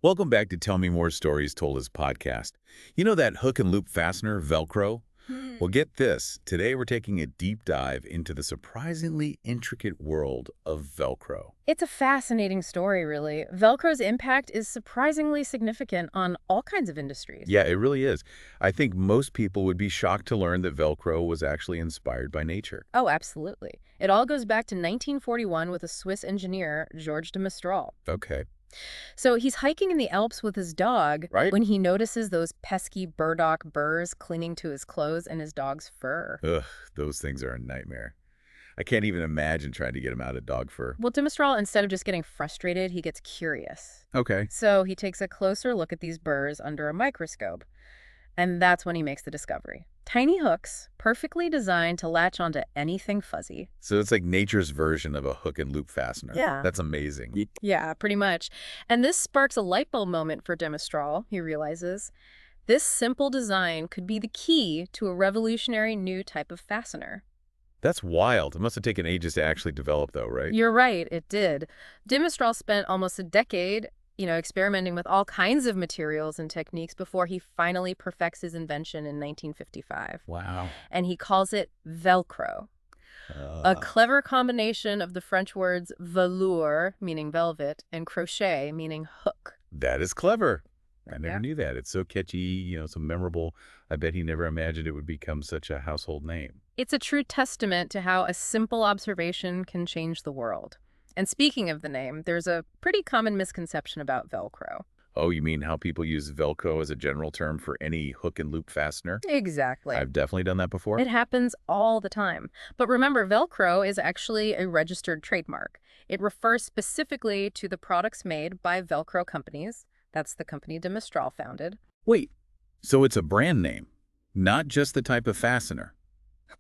Welcome back to Tell Me More Stories Told as podcast. You know that hook and loop fastener, Velcro? Hmm. Well, get this. Today we're taking a deep dive into the surprisingly intricate world of Velcro. It's a fascinating story, really. Velcro's impact is surprisingly significant on all kinds of industries. Yeah, it really is. I think most people would be shocked to learn that Velcro was actually inspired by nature. Oh, absolutely. It all goes back to 1941 with a Swiss engineer, George de Mestral. Okay. So he's hiking in the Alps with his dog Right? when he notices those pesky burdock burrs clinging to his clothes and his dog's fur. Ugh, those things are a nightmare. I can't even imagine trying to get them out of dog fur. Well, de Mestral, instead of just getting frustrated, he gets curious. Okay. So he takes a closer look at these burrs under a microscope. And that's when he makes the discovery. Tiny hooks, perfectly designed to latch onto anything fuzzy. So it's like nature's version of a hook and loop fastener. Yeah. That's amazing. Yeah, pretty much. And this sparks a light bulb moment for de Mestral, he realizes. This simple design could be the key to a revolutionary new type of fastener. That's wild. It must have taken ages to actually develop, though, right? You're right, it did. De Mestral spent almost a decade, experimenting with all kinds of materials and techniques before he finally perfects his invention in 1955. Wow. And he calls it Velcro. A clever combination of the French words velours, meaning velvet, and crochet, meaning hook. That is clever. I never Yeah. knew that. It's so catchy, so memorable. I bet he never imagined it would become such a household name. It's a true testament to how a simple observation can change the world. And speaking of the name, there's a pretty common misconception about Velcro. Oh, you mean how people use Velcro as a general term for any hook and loop fastener? Exactly. I've definitely done that before. It happens all the time. But remember, Velcro is actually a registered trademark. It refers specifically to the products made by Velcro Companies. That's the company de Mestral founded. Wait, so it's a brand name, not just the type of fastener.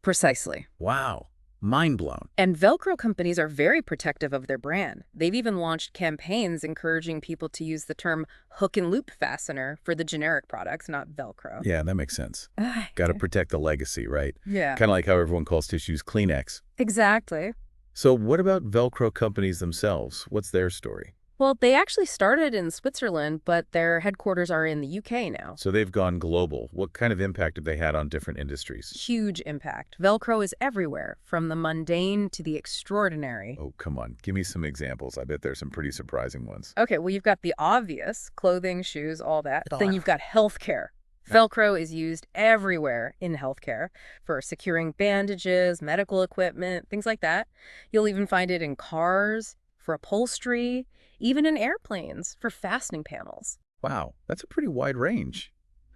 Precisely. Wow, mind blown. And Velcro companies are very protective of their brand. They've even launched campaigns encouraging people to use the term hook and loop fastener for the generic products, not Velcro. Yeah, that makes sense. Ah, Got to protect the legacy, right? yeah. Kind of like how everyone calls tissues Kleenex. Exactly. So what about Velcro companies themselves? What's their story? Well, they actually started in Switzerland, but their headquarters are in the UK now. So they've gone global. What kind of impact have they had on different industries? Huge impact. Velcro is everywhere, from the mundane to the extraordinary. Oh, come on. Give me some examples. I bet there's some pretty surprising ones. Okay, well, you've got the obvious, clothing, shoes, all that. It all- Then you've got healthcare. Velcro is used everywhere in healthcare for securing bandages, medical equipment, things like that. You'll even find it in cars, for upholstery, even in airplanes for fastening panels. Wow, that's a pretty wide range.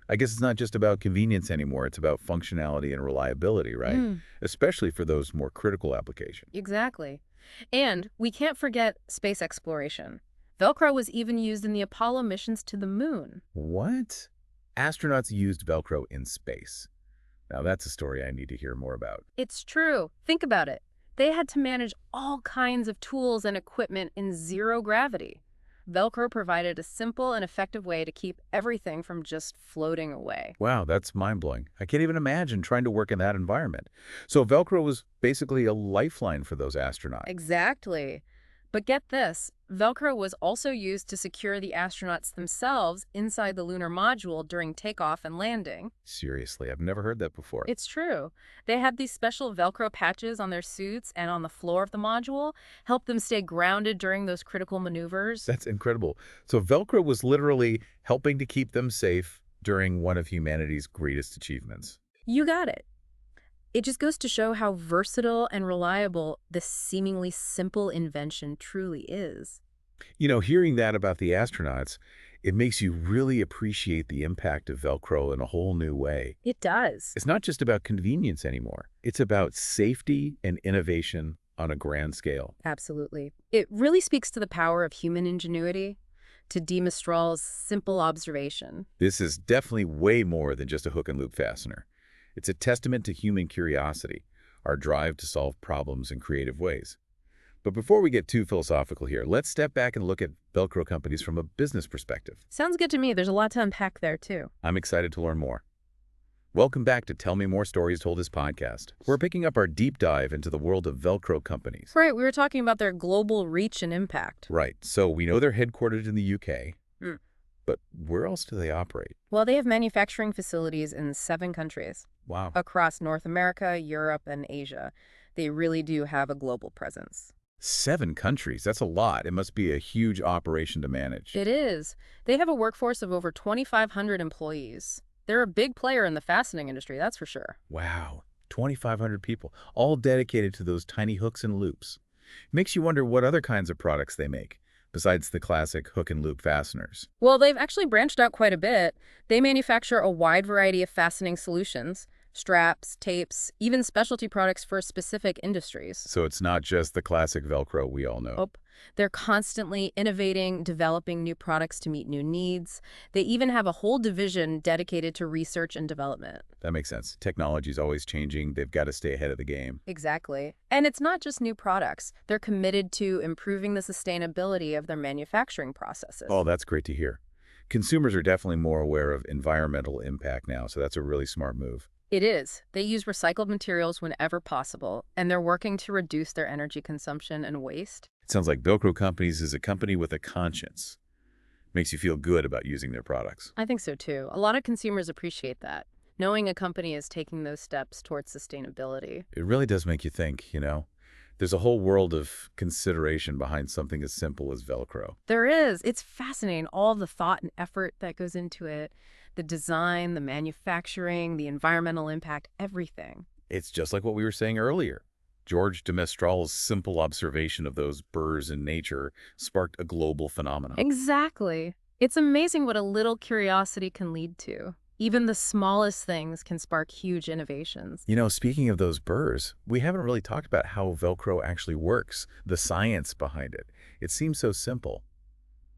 I guess it's not just about convenience anymore. It's about functionality and reliability, right? Mm, Especially for those more critical applications. exactly. And we can't forget space exploration. Velcro was even used in the Apollo missions to the moon. What? Astronauts used Velcro in space. Now that's a story I need to hear more about. It's true. Think about it. They had to manage all kinds of tools and equipment in zero gravity. Velcro provided a simple and effective way to keep everything from just floating away. Wow, that's mind-blowing. I can't even imagine trying to work in that environment. So Velcro was basically a lifeline for those astronauts. Exactly. But get this, Velcro was also used to secure the astronauts themselves inside the lunar module during takeoff and landing. Seriously, I've never heard that before. It's true. They had these special Velcro patches on their suits and on the floor of the module, help them stay grounded during those critical maneuvers. That's incredible. So Velcro was literally helping to keep them safe during one of humanity's greatest achievements. You got it. It just goes to show how versatile and reliable this seemingly simple invention truly is. Hearing that about the astronauts, it makes you really appreciate the impact of Velcro in a whole new way. It does. It's not just about convenience anymore. It's about safety and innovation on a grand scale. Absolutely. It really speaks to the power of human ingenuity, to de Mestral's simple observation. This is definitely way more than just a hook and loop fastener. It's a testament to human curiosity, our drive to solve problems in creative ways. But before we get too philosophical here, let's step back and look at Velcro companies from a business perspective. Sounds good to me. There's a lot to unpack there, too. I'm excited to learn more. Welcome back to Tell Me More Stories Told as podcast. We're picking up our deep dive into the world of Velcro companies. Right, we were talking about their global reach and impact. Right, so we know they're headquartered in the UK. Mm. But where else do they operate? Well, they have manufacturing facilities in 7 countries Wow. across North America, Europe, and Asia. They really do have a global presence. 7 countries. That's a lot. It must be a huge operation to manage. It is. They have a workforce of over 2,500 employees. They're a big player in the fastening industry, that's for sure. Wow. 2,500 people, all dedicated to those tiny hooks and loops. Makes you wonder what other kinds of products they make, besides the classic hook and loop fasteners. Well, they've actually branched out quite a bit. They manufacture a wide variety of fastening solutions, straps, tapes, even specialty products for specific industries. So it's not just the classic Velcro we all know. Oh, they're constantly innovating, developing new products to meet new needs. They even have a whole division dedicated to research and development. That makes sense. Technology's always changing. They've got to stay ahead of the game. Exactly. And it's not just new products. They're committed to improving the sustainability of their manufacturing processes. Oh, that's great to hear. Consumers are definitely more aware of environmental impact now, so that's a really smart move. It is. They use recycled materials whenever possible, and they're working to reduce their energy consumption and waste. It sounds like Velcro Companies is a company with a conscience. Makes you feel good about using their products. I think so too. A lot of consumers appreciate that, knowing a company is taking those steps towards sustainability. It really does make you think, There's a whole world of consideration behind something as simple as Velcro. There is. It's fascinating, all the thought and effort that goes into it. The design, the manufacturing, the environmental impact, everything. It's just like what we were saying earlier. George de Mestral's simple observation of those burrs in nature sparked a global phenomenon. Exactly. It's amazing what a little curiosity can lead to. Even the smallest things can spark huge innovations. Speaking of those burrs, we haven't really talked about how Velcro actually works, the science behind it. It seems so simple,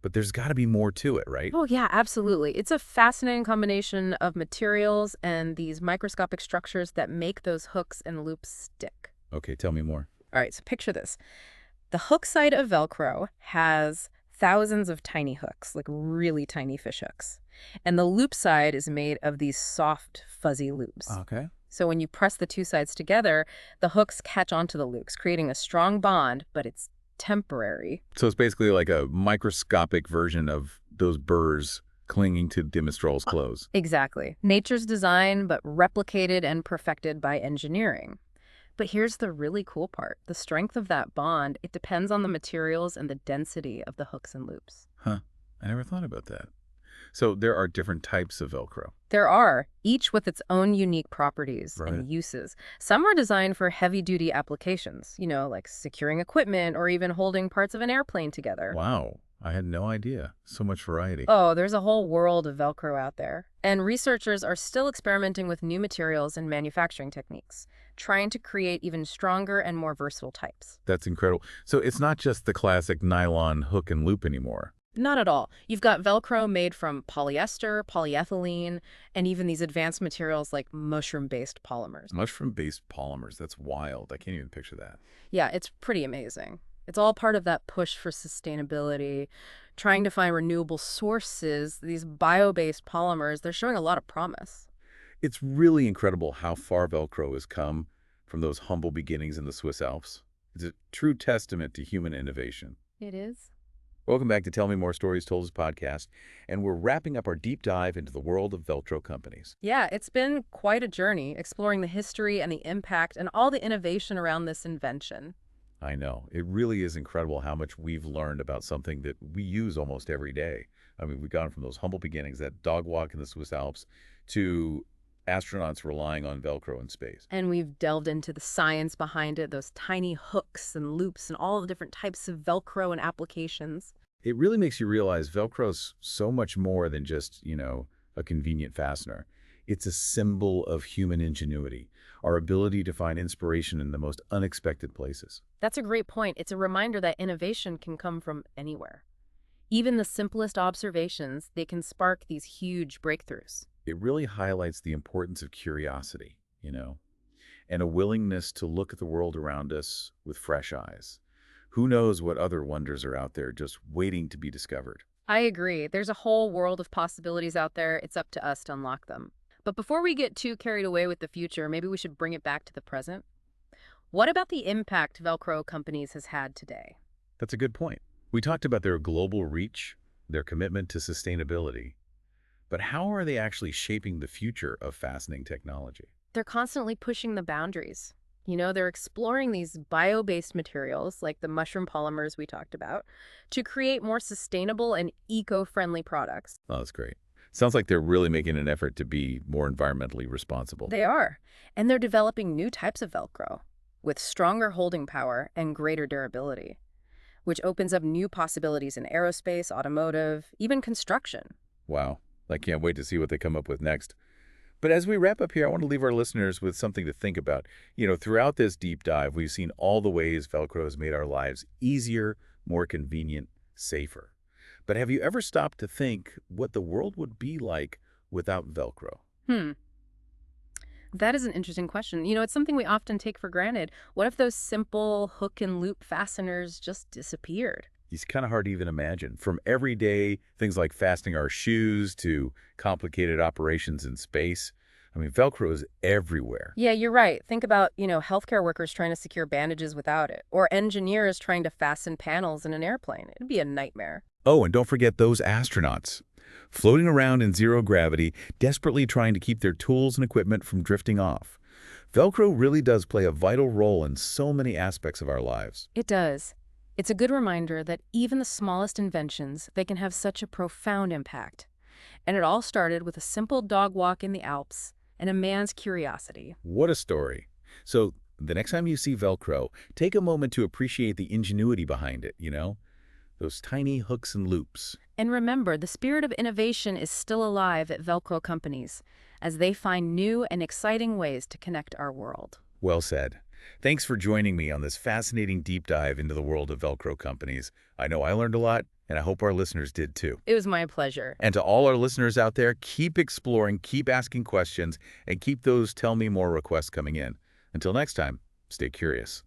but there's got to be more to it, right? Oh, yeah, absolutely. It's a fascinating combination of materials and these microscopic structures that make those hooks and loops stick. Okay, tell me more. All right, so picture this. The hook side of Velcro has thousands of tiny hooks, like really tiny fish hooks. And the loop side is made of these soft, fuzzy loops. Okay. So when you press the two sides together, the hooks catch onto the loops, creating a strong bond, but it's temporary. So it's basically like a microscopic version of those burrs clinging to de Mestral's clothes. Exactly. Nature's design, but replicated and perfected by engineering. But here's the really cool part. The strength of that bond, it depends on the materials and the density of the hooks and loops. Huh. I never thought about that. So there are different types of Velcro. There are, each with its own unique properties Right. and uses. Some are designed for heavy-duty applications, like securing equipment or even holding parts of an airplane together. Wow. I had no idea. So much variety. Oh, there's a whole world of Velcro out there. And researchers are still experimenting with new materials and manufacturing techniques, trying to create even stronger and more versatile types. That's incredible. So it's not just the classic nylon hook and loop anymore. Not at all. You've got Velcro made from polyester, polyethylene, and even these advanced materials like mushroom-based polymers. Mushroom-based polymers. That's wild. I can't even picture that. Yeah, it's pretty amazing. It's all part of that push for sustainability, trying to find renewable sources. These bio-based polymers, they're showing a lot of promise. It's really incredible how far Velcro has come from those humble beginnings in the Swiss Alps. It's a true testament to human innovation. It is. Welcome back to Tell Me More Stories Told Us podcast, and we're wrapping up our deep dive into the world of Velcro companies. Yeah, it's been quite a journey, exploring the history and the impact and all the innovation around this invention. I know. It really is incredible how much we've learned about something that we use almost every day. I mean, we've gone from those humble beginnings, that dog walk in the Swiss Alps, to astronauts relying on Velcro in space. And we've delved into the science behind it, those tiny hooks and loops and all the different types of Velcro and applications. It really makes you realize Velcro's so much more than just, a convenient fastener. It's a symbol of human ingenuity, our ability to find inspiration in the most unexpected places. That's a great point. It's a reminder that innovation can come from anywhere. Even the simplest observations, they can spark these huge breakthroughs. It really highlights the importance of curiosity, and a willingness to look at the world around us with fresh eyes. Who knows what other wonders are out there just waiting to be discovered? I agree. There's a whole world of possibilities out there. It's up to us to unlock them. But before we get too carried away with the future, maybe we should bring it back to the present. What about the impact Velcro Companies has had today? That's a good point. We talked about their global reach, their commitment to sustainability. But how are they actually shaping the future of fastening technology? They're constantly pushing the boundaries. They're exploring these bio-based materials, like the mushroom polymers we talked about, to create more sustainable and eco-friendly products. Oh, that's great. Sounds like they're really making an effort to be more environmentally responsible. They are. And they're developing new types of Velcro with stronger holding power and greater durability, which opens up new possibilities in aerospace, automotive, even construction. Wow. I can't wait to see what they come up with next. But as we wrap up here, I want to leave our listeners with something to think about. Throughout this deep dive, we've seen all the ways Velcro has made our lives easier, more convenient, safer. But have you ever stopped to think what the world would be like without Velcro? Hmm. That is an interesting question. It's something we often take for granted. What if those simple hook and loop fasteners just disappeared? It's kind of hard to even imagine. From everyday things like fastening our shoes to complicated operations in space. I mean, Velcro is everywhere. Yeah, you're right. Think about, healthcare workers trying to secure bandages without it, or engineers trying to fasten panels in an airplane. It'd be a nightmare. Oh, and don't forget those astronauts, floating around in zero gravity, desperately trying to keep their tools and equipment from drifting off. Velcro really does play a vital role in so many aspects of our lives. It does. It's a good reminder that even the smallest inventions, they can have such a profound impact. And it all started with a simple dog walk in the Alps and a man's curiosity. What a story. So the next time you see Velcro, take a moment to appreciate the ingenuity behind it. Those tiny hooks and loops. And remember, the spirit of innovation is still alive at Velcro Companies as they find new and exciting ways to connect our world. Well said. Thanks for joining me on this fascinating deep dive into the world of Velcro Companies. I know I learned a lot, and I hope our listeners did too. It was my pleasure. And to all our listeners out there, keep exploring, keep asking questions, and keep those Tell Me More requests coming in. Until next time, stay curious.